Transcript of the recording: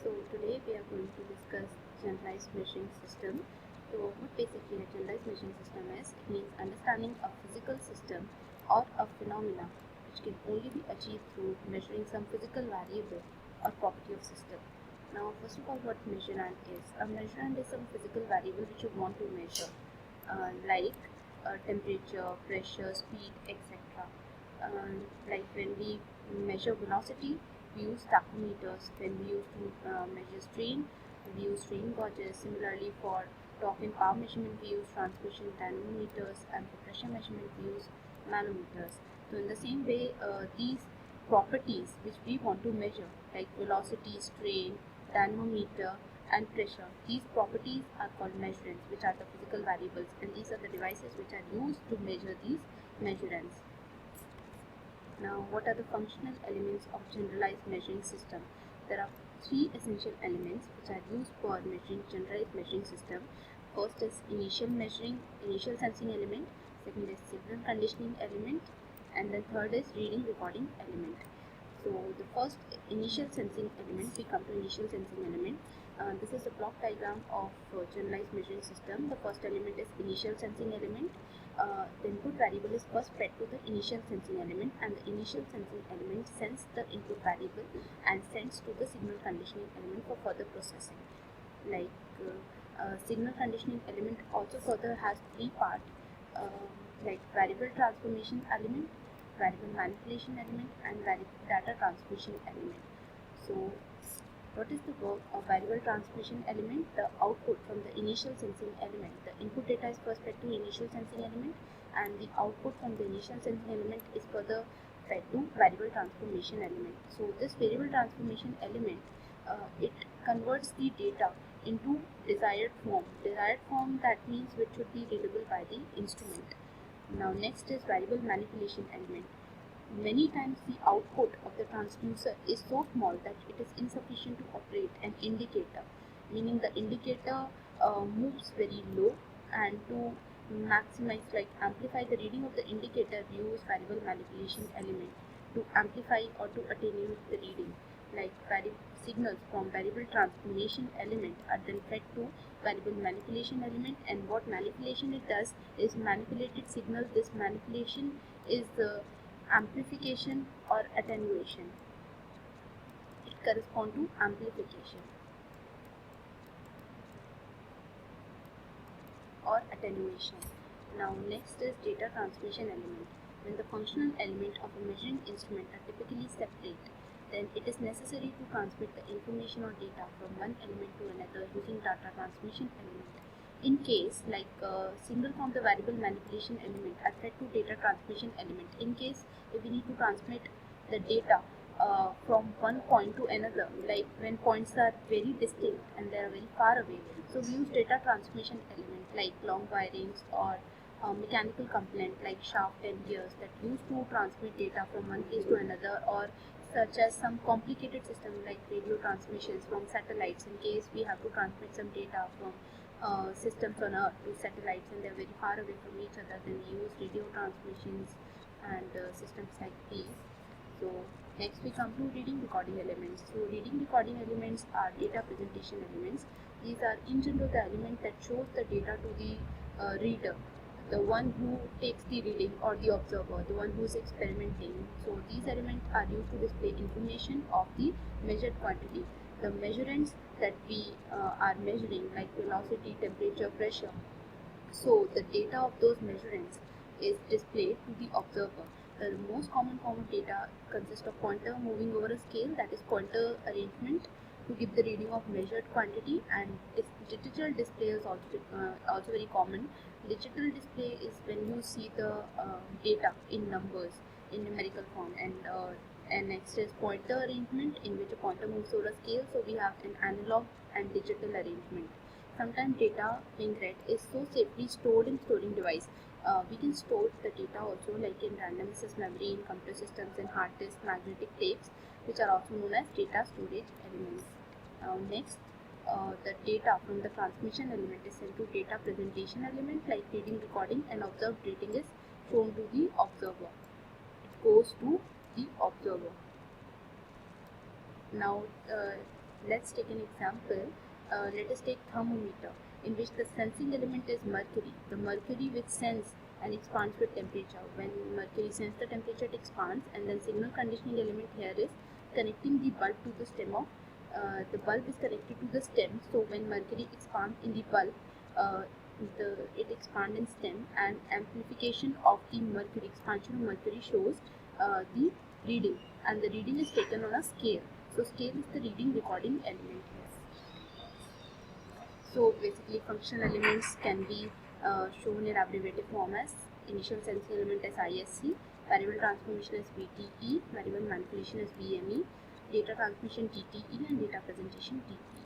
So today we are going to discuss generalized measuring system. So what basically a generalized measuring system is, it means understanding a physical system or a phenomena which can only be achieved through measuring some physical variable or property of system. Now first of all, what measurand is? A measurand is some physical variable which you want to measure, like temperature, pressure, speed, etc. Like when we measure velocity, we use tachometers. When we use to measure strain, we use strain gauges. Similarly, for torque and power measurement, we use transmission dynamometers, and for pressure measurement, we use manometers. So in the same way, these properties which we want to measure, like velocity, strain, dynamometer, and pressure, these properties are called measurements, which are the physical variables, and these are the devices which are used to measure these measurements. Now, what are the functional elements of generalized measuring system? There are three essential elements which are used for measuring generalized measuring system. First is initial sensing element. Second is signal conditioning element, and then third is reading recording element. So the first initial sensing element, we come to initial sensing element. This is a block diagram of generalized measuring system. The first element is initial sensing element. The input variable is first fed to the initial sensing element, and the initial sensing element sends the input variable and sends to the signal conditioning element for further processing. Like signal conditioning element also further has three parts, like variable transformation element, variable manipulation element, and variable data transmission element. So what is the work of variable transmission element? The output from the initial sensing element. The input data is first fed to initial sensing element, and the output from the initial sensing element is further fed to variable transformation element. So this variable transformation element, it converts the data into desired form. Desired form, that means which should be readable by the instrument. Now next is variable manipulation element. Many times the output of the transducer is so small that it is insufficient to operate an indicator, meaning the indicator moves very low, and to maximize, like amplify the reading of the indicator, we use variable manipulation element to amplify or to attenuate the reading. Like signals from variable transformation element are then fed to variable manipulation element, and what manipulation it does is manipulated signal. This manipulation is amplification or attenuation. It corresponds to amplification or attenuation. Now next is data transmission element. When the functional element of a measuring instrument are typically separate, then it is necessary to transmit the information or data from one element to another using data transmission element. In case like signal from the variable manipulation element are fed to data transmission element. In case if we need to transmit the data from one point to another, like when points are very distinct and they are very far away, so we use data transmission element like long wirings or mechanical component like shaft and gears that used to transmit data from one place to another, or such as some complicated system like radio transmissions from satellites. In case we have to transmit some data from systems on Earth to satellites and they are very far away from each other, then we use radio transmissions and systems like these. So next we come to reading recording elements. So reading recording elements are data presentation elements. These are in general the element that shows the data to the reader, the one who takes the reading, or the observer, the one who is experimenting. So these elements are used to display information of the measured quantity. The measurements that we are measuring, like velocity, temperature, pressure, so the data of those measurements is displayed to the observer. The most common form of data consists of pointer moving over a scale, that is pointer arrangement, to give the reading of measured quantity, and digital display is also very common. Digital display is when you see the data in numbers in numerical form, and next is pointer arrangement, in which a pointer moves over a scale. So we have an analog and digital arrangement. Sometimes data being read is so safely stored in storing device. We can store the data also, like in random access memory, in computer systems, in hard disk, magnetic tapes, which are also known as data storage elements. Next, the data from the transmission element is sent to data presentation element, like reading, recording, and observed reading is shown to the observer. It goes to the observer. Now Let's take an example. Let us take thermometer, in which the sensing element is mercury. The mercury which sense and expands with temperature. When mercury senses the temperature, it expands, and then signal conditioning element here is connecting the bulb to the stem of. The bulb is connected to the stem, so when mercury expands in the bulb, uh, it expands in stem, and amplification of the mercury, expansion of mercury shows the reading, and the reading is taken on a scale. So scale is the reading recording element here. So basically functional elements can be shown in abbreviated form as initial sensing element as ISC, variable transformation as VTE, variable manipulation as VME, data transmission DTE, and data presentation DPE.